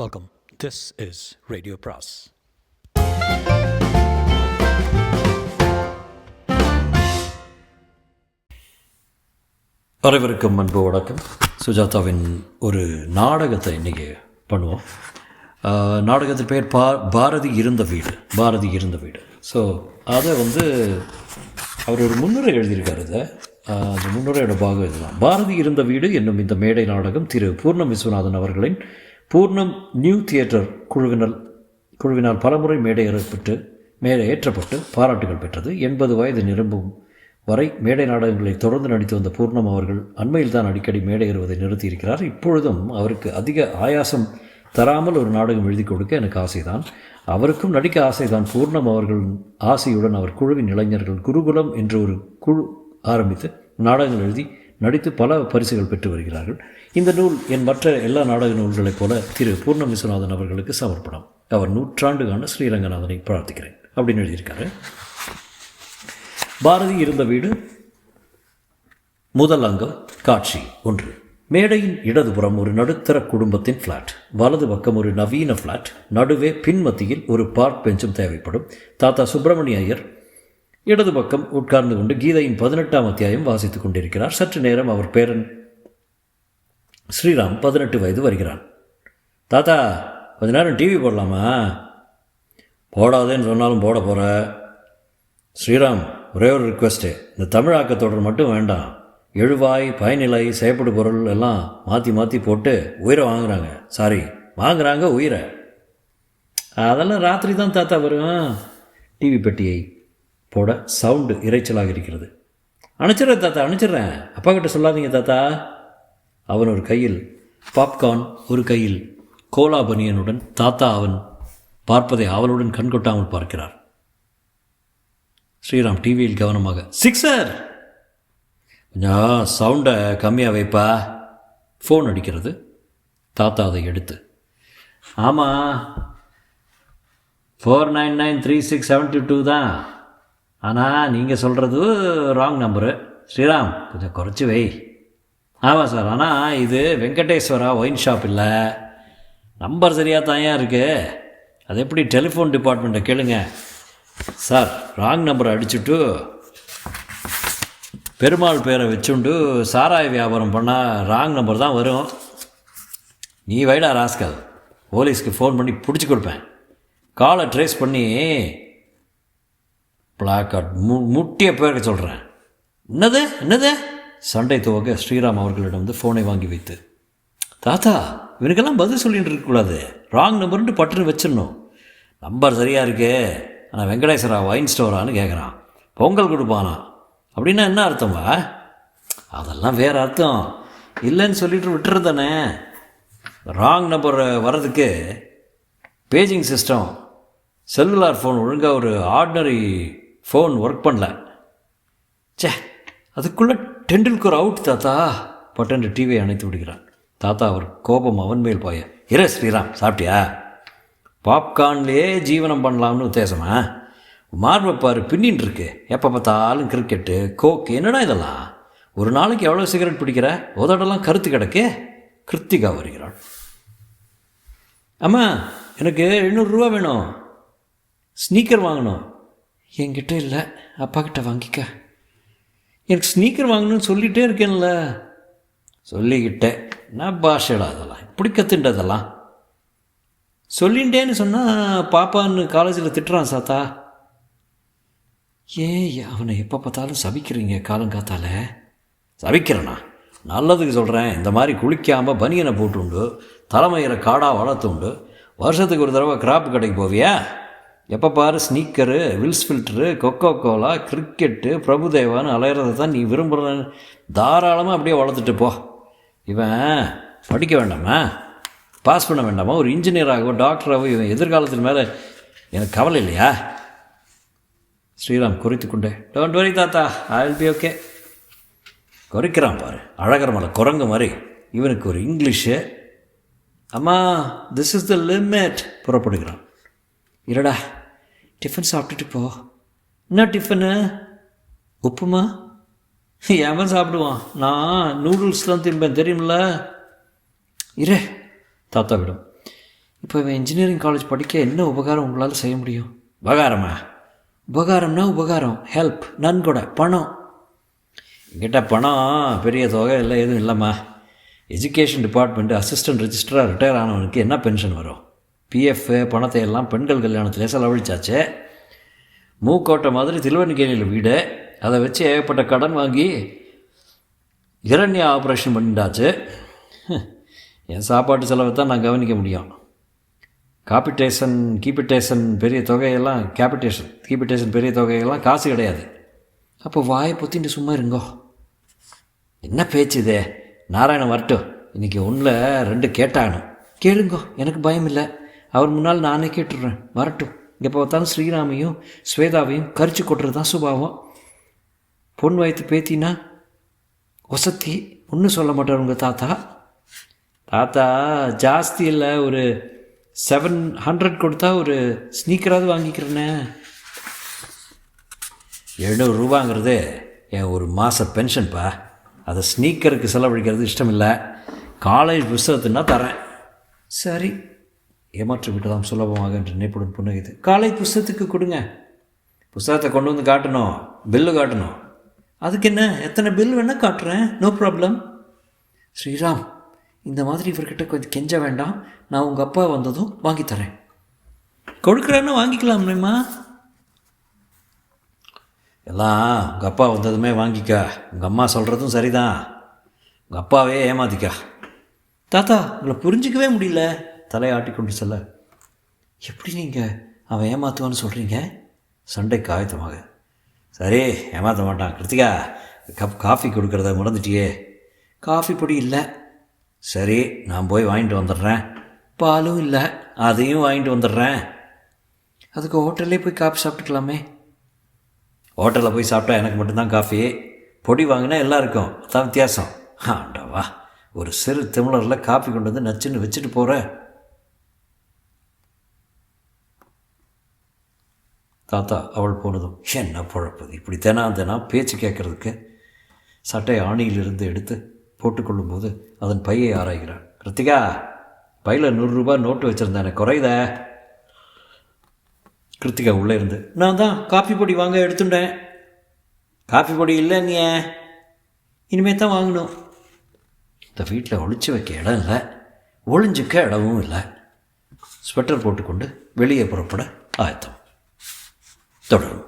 Welcome. This is Radio Pras. அனைவருக்கும் அன்பு வணக்கம். சுஜாதாவின் ஒரு நாடகத்தை இன்றைக்கி பண்ணுவோம். நாடகத்தின் பெயர் பாரதி இருந்த வீடு. ஸோ அதை அவர் ஒரு முன்னுரை எழுதியிருக்காரு. அந்த முன்னுரையோட பாகம் இதுதான். பாரதி இருந்த வீடு என்னும் இந்த மேடை நாடகம் திரு பூர்ணம் விஸ்வநாதன் அவர்களின் பூர்ணம் நியூ தியேட்டர் குழுவினால் பலமுறை மேடை ஏற்றப்பட்டு பாராட்டுகள் பெற்றது. 80 வயது நிரம்பும் வரை மேடை நாடகங்களை தொடர்ந்து நடித்து வந்த பூர்ணம் அவர்கள் அண்மையில் தான் அடிக்கடி மேடை ஏறுவதை நிறுத்தியிருக்கிறார். இப்பொழுதும் அவருக்கு அதிக ஆயாசம் தராமல் ஒரு நாடகம் எழுதி கொடுக்க எனக்கு ஆசைதான். அவருக்கும் நடிக்க ஆசைதான். பூர்ணம் அவர்கள் ஆசையுடன் அவர் குழுவின் இளைஞர்கள் குருகுலம் என்று ஒரு குழு ஆரம்பித்து நாடகங்கள் எழுதி நடித்து பல பரிசுகள் பெற்று வருகிறார்கள். இந்த நூல் என் மற்ற எல்லா நாடக நூல்களைப் போல திரு பூர்ணம் விஸ்வநாதன் அவர்களுக்கு சமர்ப்பணம். அவர் 100 காண ஸ்ரீரங்கநாதனை பிரார்த்திக்கிறேன் அப்படின்னு எழுதியிருக்காரு. பாரதி இருந்த வீடு முதல் அங்கம். காட்சி 1. மேடையின் இடதுபுறம் ஒரு நடுத்தர குடும்பத்தின் ஃப்ளாட், வலது பக்கம் ஒரு நவீன ஃப்ளாட், நடுவே பின்மத்தியில் ஒரு பார்க் பெஞ்சும் தேவைப்படும். தாத்தா சுப்பிரமணிய ஐயர் இடது பக்கம் உட்கார்ந்து கொண்டு கீதையின் 18ஆம் அத்தியாயம் வாசித்துக் கொண்டிருக்கிறார். சற்று நேரம் அவர் பேரன் ஸ்ரீராம் 18 வயது வருகிறான். தாத்தா, கொஞ்ச நேரம் டிவி போடலாமா? போடாதேன்னு சொன்னாலும் போட போகிற. ஸ்ரீராம், ஒரே ஒரு ரிக்வெஸ்ட்டு, இந்த தமிழாக்க தொடர் மட்டும் வேண்டாம். எழுவாய் பயனிலை செயற்படு பொருள் எல்லாம் மாற்றி போட்டு உயிரை வாங்குறாங்க உயிரை. அதெல்லாம் ராத்திரி தான் தாத்தா வரும். டிவி பெட்டியை போட சவுண்டு இறைச்சலாக இருக்கிறது. அனுப்பிச்சிட்றேன் தாத்தா, அனுப்பிச்சிட்றேன். அப்பா கிட்ட சொல்லாதீங்க தாத்தா. அவன் ஒரு கையில் பாப்கார்ன், ஒரு கையில் கோலா பனியனுடன் தாத்தா அவன் பார்ப்பதை அவளுடன் கண்கொட்டாமல் பார்க்கிறார். ஸ்ரீராம் டிவியில் கவனமாக, சிக்ஸர், கொஞ்சம் சவுண்டை கம்மியாக வைப்பா. ஃபோன் அடிக்கிறது. தாத்தா அதை எடுத்து, ஆமாம் 49936722 தான். ஆனால் நீங்கள் சொல்கிறது ராங் நம்பரு. ஸ்ரீராம், கொஞ்சம் குறைச்சி வை. ஆமாம் சார், ஆனால் இது வெங்கடேஸ்வரா ஒயின் ஷாப் இல்லை. நம்பர் சரியாக தான் இருக்குது. அது எப்படி டெலிஃபோன் டிபார்ட்மெண்ட்டை கேளுங்க சார். ராங் நம்பரை அடிச்சுட்டு பெருமாள் பேரை வச்சுண்டு சாராய வியாபாரம் பண்ணால் ராங் நம்பர் தான் வரும். நீ வைடா ராஸ்கல், போலீஸ்க்கு ஃபோன் பண்ணி பிடிச்சி கொடுப்பேன். காலை ட்ரேஸ் பண்ணி பிளாக்கார்ட் முட்டிய பேருக்கு சொல்கிறேன். என்னது சண்டை துவக்க ஸ்ரீராம் அவர்களிடம் ஃபோனை வாங்கி வைத்து, தாத்தா, இவனுக்கெல்லாம் பதில் சொல்லிட்டு இருக்கக்கூடாது. ராங் நம்பர்ன்ட்டு பட்டுன்னு வச்சிடணும். நம்பர் சரியாக இருக்கே, ஆனால் வெங்கடேஸ்வரா ஒயின் ஸ்டோரான்னு கேட்குறான். பொங்கல் கொடுப்பானா அப்படின்னா என்ன அர்த்தமா? அதெல்லாம் வேறு அர்த்தம். இல்லைன்னு சொல்லிட்டு விட்டுருந்தானே. ராங் நம்பர் வர்றதுக்கு பேஜிங் சிஸ்டம், செல்லுலார் ஃபோன் ஒழுங்காக ஒரு ஆர்டினரி ஃபோன் ஒர்க் பண்ணல. அதுக்குள்ளே டெண்டுல்கர் அவுட் தாத்தா. பட்டென்று டிவியை அணைத்து விடுகிறான். தாத்தா அவர் கோபம் அவன் மேல் பாய, இரு ஸ்ரீராம், சாப்பிட்டியா? பாப்கார்ன்லேயே ஜீவனம் பண்ணலாம்னு உத்தேசமா? மார்பப்பார் பின்னின்னு இருக்கு. எப்போ பார்த்தாலும் கிரிக்கெட்டு, கோக்கு, என்னடா இதெல்லாம்? ஒரு நாளைக்கு எவ்வளோ சிகரெட் பிடிக்கிற? உதடெல்லாம் கருத்து கிடக்கு. கிருத்திகா வருகிறாள். அம்மா, எனக்கு 700 ரூபா வேணும். ஸ்னீக்கர் வாங்கணும். என்கிட்ட இல்லை, அப்பா கிட்ட வாங்கிக்க. எனக்கு ஸ்னீக்கர் வாங்கணும்னு சொல்லிகிட்டே இருக்கேன்ல. சொல்லிக்கிட்டேன். நான் பாஷடா அதெல்லாம், இப்படி கற்றுண்டதெல்லாம். சொல்லிட்டேன்னு சொன்னால் பாப்பான்னு காலேஜில் திட்டுறான் சாத்தா. அவனை எப்போ பார்த்தாலும் சபிக்கிறீங்க காலங்காத்தால. சபிக்கிறேண்ணா, நல்லதுக்கு சொல்கிறேன். இந்த மாதிரி குளிக்காமல் பனியனை போட்டுண்டு தலைமையில காடாக வளர்த்துண்டு வருஷத்துக்கு ஒரு தடவை கிராப்பு கடைக்கு போவியா? எப்போ பாரு sneaker, Wills filter, Coca Cola, cricket, பிரபுதேவான்னு அலையிறதை தான் நீ விரும்புகிறன்னு தாராளமாக அப்படியே வளர்த்துட்டு போ. இவன் படிக்க வேண்டாமா? பாஸ் பண்ண வேண்டாமா? ஒரு இன்ஜினியராகவோ டாக்டராகவோ இவன் எதிர்காலத்தின் மேலே எனக்கு கவலை இல்லையா? ஸ்ரீராம் குறித்து கொண்டே, டோன்ட் வரி தாத்தா, ஐ வில் பி ஓகே. குறைக்கிறான் பாரு, அழகர் மலை குரங்கு மாதிரி. இவனுக்கு ஒரு இங்கிலீஷு. அம்மா, திஸ் இஸ் த லிமிட். புறப்படுகிறான். இல்லடா, டிஃபன் சாப்பிட்டுட்டு போ. என்ன டிஃபனு? உப்புமா? எவன் சாப்பிடுவான்? நான் நூடுல்ஸ் தான் தின்பேன் தெரியுமில்ல. இரே தாத்தாவிடம், இப்போ இவன் இன்ஜினியரிங் காலேஜ் படிக்க என்ன உபகாரம் உங்களால் செய்ய முடியும்? உபகாரமா? உபகாரம்னா உபகாரம், ஹெல்ப், நன்கொடை, பணம். என்கிட்ட பணம் பெரிய தொகை இல்லை, எதுவும் இல்லைம்மா. எஜுகேஷன் டிபார்ட்மெண்ட்டு அசிஸ்டன்ட் ரெஜிஸ்டராக ரிட்டையர் ஆனவனுக்கு என்ன பென்ஷன் வரும்? பிஎஃப் பணத்தை எல்லாம் பெண்கள் கல்யாணத்திலே செலவழிச்சாச்சு. மூக்கோட்டை மாதிரி திருவண்ணிக்கேணியில் வீடு, அதை வச்சு ஏகப்பட்ட கடன் வாங்கி இரண்ய ஆப்ரேஷன் பண்ணிட்டாச்சு. என் சாப்பாட்டு செலவை தான் நான் கவனிக்க முடியும். கீபிட்டேஷன் பெரிய தொகையெல்லாம் கீபிட்டேஷன் பெரிய தொகையெல்லாம் காசு கிடையாது. அப்போ வாயை பொத்திட்டு சும்மா இருங்கோ. என்ன பேச்சு இதே? நாராயணன் வரட்டும், இன்றைக்கி 1-2 கேட்டாகணும். கேளுங்கோ, எனக்கு பயம் இல்லை. அவர் முன்னால் நானே கேட்டுடுறேன், வரட்டும். இங்கே பார்த்தாலும் ஸ்ரீராமையும் ஸ்வேதாவையும் கரிச்சு கொட்டுறது தான் சுபாவம். பொன் வயிற்று பேத்தினா வசத்தி ஒன்றும் சொல்ல மாட்டார் உங்கள் தாத்தா. தாத்தா ஜாஸ்தி இல்லை, ஒரு 700 கொடுத்தா ஒரு ஸ்னீக்கராவது வாங்கிக்கிறேன்னே. 700 ரூபாங்கிறது என் ஒரு மாத பென்ஷன்ப்பா. அதை ஸ்னீக்கருக்கு செலவழிக்கிறது இஷ்டம் இல்லை. காலேஜ் புஸ்தகத்துன்னா தரேன். சரி, ஏமாற்றி விட்டதாம் சுலபமாக என்று நினைப்புடன் புன்னகைது. காலேஜ் புஸ்தகத்துக்கு கொடுங்க. புஸ்தகத்தை கொண்டு வந்து காட்டணும், பில்லு காட்டணும். அதுக்கு என்ன, எத்தனை பில் வேணால் காட்டுறேன், நோ ப்ராப்ளம். ஸ்ரீராம், இந்த மாதிரி இவர்கிட்ட கொஞ்சம் கெஞ்ச வேண்டாம். நான் உங்கள் அப்பா வந்ததும் வாங்கி தரேன். கொடுக்குறேன்னு வாங்கிக்கலாம்மா. எல்லாம் உங்கள் அப்பா வந்ததுமே வாங்கிக்க. உங்கள் அம்மா சொல்கிறதும் சரிதான். உங்கள் அப்பாவே ஏமாத்திக்க. தாத்தா, உங்களை புரிஞ்சிக்கவே முடியல. தலையாட்டி கொண்டு செல்ல. எப்படி நீங்கள் அவன் ஏமாத்துவான்னு சொல்கிறீங்க? சண்டை காயத்தமாக. சரி, ஏமாற்ற மாட்டான். கிருத்திகா, காஃபி கொடுக்குறத மறந்துட்டியே. காஃபி பொடி இல்லை. சரி, நான் போய் வாங்கிட்டு வந்துடுறேன். பாலும் இல்லை, அதையும் வாங்கிட்டு வந்துடுறேன். அதுக்கு ஹோட்டல்லே போய் காஃபி சாப்பிட்டுக்கலாமே. ஹோட்டலில் போய் சாப்பிட்டா எனக்கு மட்டும்தான் காஃபி, பொடி வாங்கினா எல்லாருக்கும். அதான் வித்தியாசம். ஆண்டவா, ஒரு சிறு திமிழரில் காஃபி கொண்டு வந்து நச்சுன்னு வச்சுட்டு போகிறேன். தாத்தா அவள் போனதும், என்ன குழப்பது இப்படி தினம் பேச்சு கேட்குறதுக்கு. சட்டை ஆணியிலிருந்து எடுத்து போட்டுக்கொள்ளும்போது அதன் பையை ஆராய்கிறான். கிருத்திகா, பையில் 100 ரூபா நோட்டு வச்சுருந்தேன், எனக்கு குறையுத. கிருத்திகா உள்ளே இருந்து, நான் தான் காஃபி பொடி வாங்க எடுத்துட்டேன். காஃபி பொடி இல்லை, நீ இனிமேல் தான் வாங்கணும். இந்த வீட்டில் ஒழிச்சு வைக்க இடம் இல்லை, ஒளிஞ்சிக்க இடமும் இல்லை. ஸ்வெட்டர் போட்டுக்கொண்டு வெளியே புறப்பட ஆயத்தம். தொடரும்.